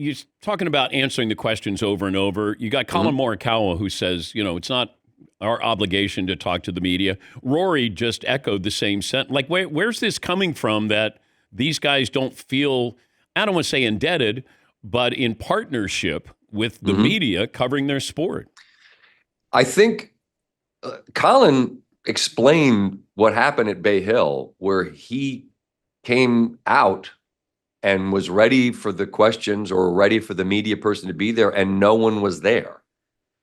you're talking about answering the questions over and over. You got Colin Morikawa who says, it's not our obligation to talk to the media. Rory just echoed the same sentence. Like, where's this coming from that these guys don't feel, I don't want to say indebted, but in partnership with the media covering their sport? I think Colin explained what happened at Bay Hill, where he came out and was ready for the questions or ready for the media person to be there, and no one was there.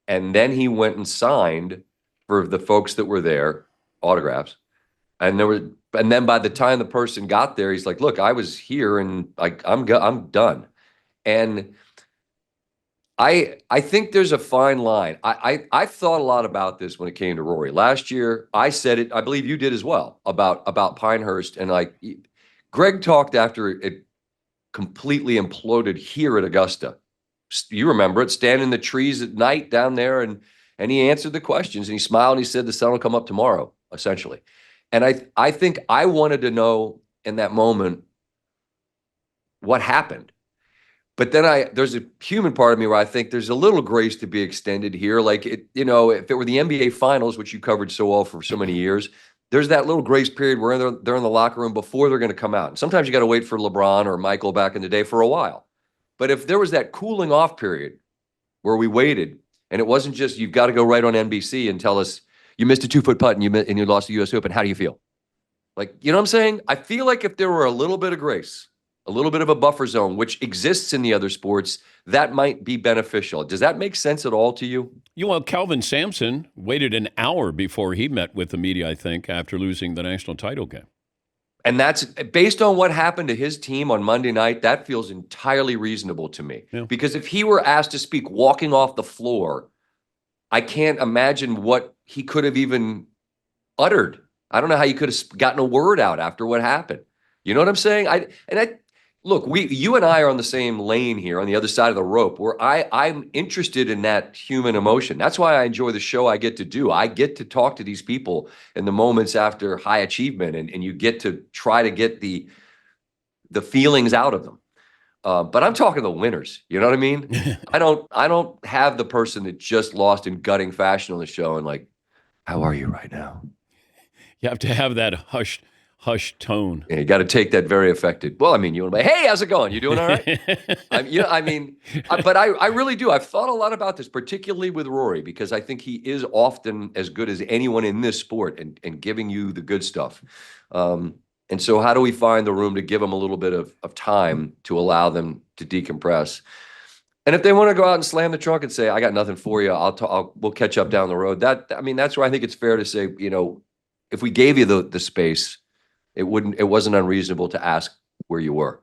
And then he went and signed for the folks that were there, autographs. And then by the time the person got there, he's like, "Look, I was here, and I'm done." And I think there's a fine line. I thought a lot about this when it came to Rory. Last year, I said it, I believe you did as well, about Pinehurst. And Greg talked after it completely imploded here at Augusta. You remember it, standing in the trees at night down there, and he answered the questions, and he smiled, and he said the sun will come up tomorrow, essentially. And I think I wanted to know in that moment what happened. But then there's a human part of me where I think there's a little grace to be extended here. Like, if it were the NBA Finals, which you covered so well for so many years, there's that little grace period where they're in the locker room before they're going to come out. And sometimes you got to wait for LeBron or Michael back in the day for a while. But if there was that cooling off period where we waited, and it wasn't just, you've got to go right on NBC and tell us you missed a 2-foot putt and you lost the U.S. Open, how do you feel? Like, you know what I'm saying? I feel like if there were a little bit of grace, a little bit of a buffer zone, which exists in the other sports, that might be beneficial. Does that make sense at all to you? Kelvin Sampson waited an hour before he met with the media, I think, after losing the national title game. And that's based on what happened to his team on Monday night. That feels entirely reasonable to me. Yeah. Because if he were asked to speak walking off the floor, I can't imagine what he could have even uttered. I don't know how you could have gotten a word out after what happened. You know what I'm saying? Look, you and I are on the same lane here, on the other side of the rope, where I'm interested in that human emotion. That's why I enjoy the show I get to do. I get to talk to these people in the moments after high achievement, and you get to try to get the feelings out of them. But I'm talking the winners. You know what I mean? I don't have the person that just lost in gutting fashion on the show and like, how are you right now? You have to have that hushed tone. Yeah, you got to take that very affected. Well, I mean, you want to be, hey, how's it going? You doing all right? But I really do. I've thought a lot about this, particularly with Rory, because I think he is often as good as anyone in this sport and giving you the good stuff. And so how do we find the room to give them a little bit of time to allow them to decompress? And if they want to go out and slam the trunk and say, I got nothing for you, we'll catch up down the road. That's where I think it's fair to say, if we gave you the space, it wasn't unreasonable to ask where you were.